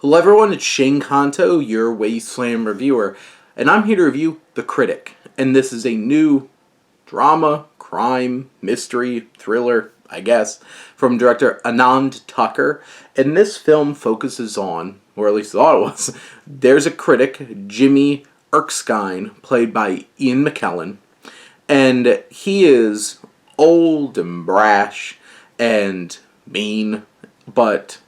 Hello everyone, it's Shane Kanto, your Wasteland reviewer, and I'm here to review The Critic. And this is a new drama, crime, mystery, thriller, I guess, from director Anand Tucker. And this film focuses on, or at least thought it was, there's a critic, Jimmy Erskine, played by Ian McKellen, and he is old and brash and mean, but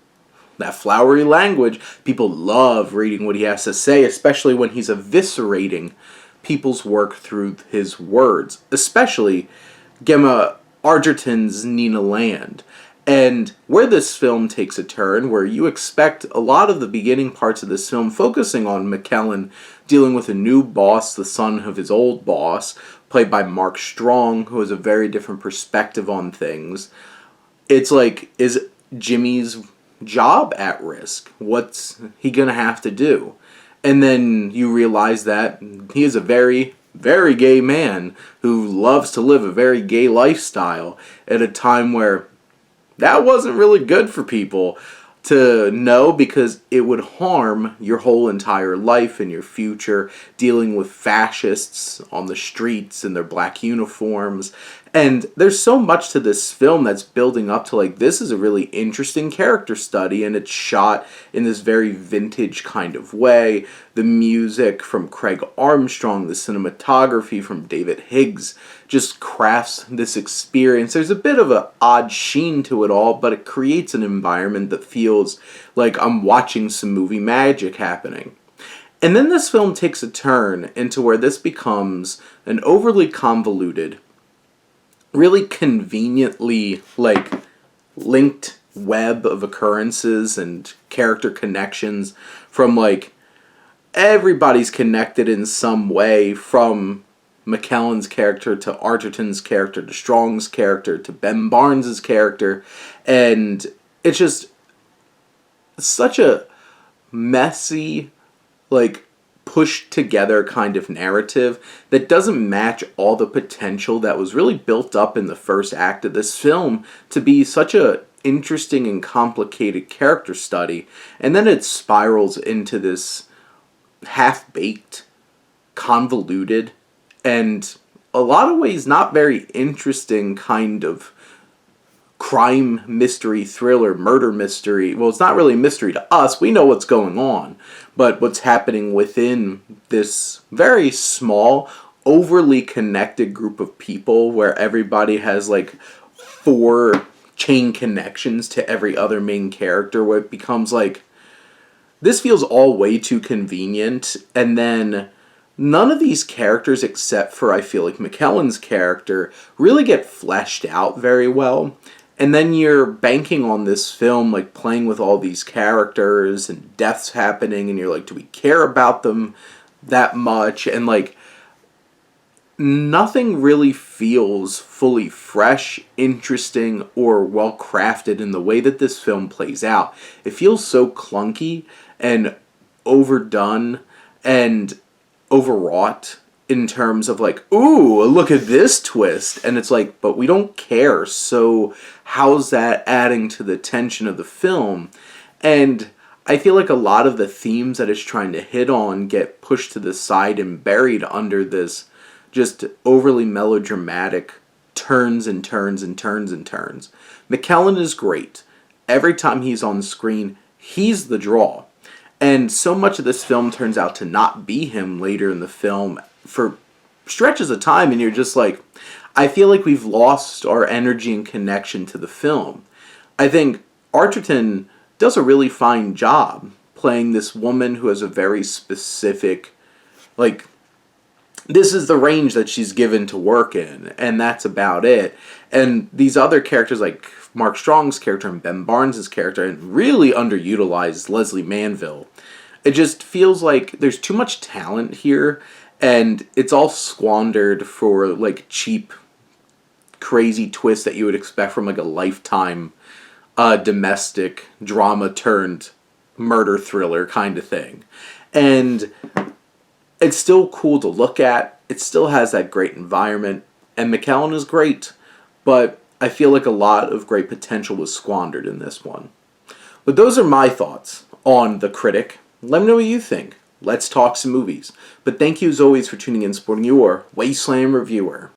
that flowery language, people love reading what he has to say, especially when he's eviscerating people's work through his words, especially Gemma Arterton's Nina Land. And where this film takes a turn, where you expect a lot of the beginning parts of this film focusing on McKellen dealing with a new boss, the son of his old boss, played by Mark Strong, who has a very different perspective on things. It's like, is Jimmy's job at risk? What's he gonna have to do? And then you realize that he is a very, very gay man who loves to live a very gay lifestyle at a time where that wasn't really good for people to know, because it would harm your whole entire life and your future, dealing with fascists on the streets in their black uniforms. And there's so much to this film that's building up to, like, this is a really interesting character study, and it's shot in this very vintage kind of way. The music from Craig Armstrong, the cinematography from David Higgs just crafts this experience. There's a bit of an odd sheen to it all, but it creates an environment that feels like I'm watching some movie magic happening. And then this film takes a turn into where this becomes an overly convoluted, really conveniently, like, linked web of occurrences and character connections from, like, everybody's connected in some way, from McKellen's character to Arterton's character to Strong's character to Ben Barnes' character, and it's just such a messy, like, pushed together kind of narrative that doesn't match all the potential that was really built up in the first act of this film to be such a interesting and complicated character study. And then it spirals into this half-baked, convoluted, and a lot of ways not very interesting kind of crime mystery thriller, murder mystery. Well, it's not really a mystery to us. We know what's going on. But what's happening within this very small, overly connected group of people, where everybody has like 4 chain connections to every other main character, where it becomes like, this feels all way too convenient. And then none of these characters, except for, I feel like, McKellen's character, really get fleshed out very well. And then you're banking on this film, like, playing with all these characters and deaths happening, and you're like, do we care about them that much? And, like, nothing really feels fully fresh, interesting, or well-crafted in the way that this film plays out. It feels so clunky and overdone and overwrought in terms of, like, ooh, look at this twist. And it's like, but we don't care, so how's that adding to the tension of the film? And I feel like a lot of the themes that it's trying to hit on get pushed to the side and buried under this just overly melodramatic turns and turns and turns and turns. McKellen is great. Every time he's on screen, he's the draw. And so much of this film turns out to not be him later in the film for stretches of time, and you're just like, I feel like we've lost our energy and connection to the film. I think Arterton does a really fine job playing this woman who has a very specific, like, this is the range that she's given to work in, and that's about it. And these other characters, like Mark Strong's character and Ben Barnes' character, and really underutilized Leslie Manville. It just feels like there's too much talent here, and it's all squandered for, like, cheap, crazy twists that you would expect from, like, a Lifetime domestic drama turned murder thriller kind of thing. And it's still cool to look at. It still has that great environment, and McKellen is great, but I feel like a lot of great potential was squandered in this one. But those are my thoughts on The Critic. Let me know what you think. Let's talk some movies. But thank you as always for tuning in and supporting your Wasteland reviewer.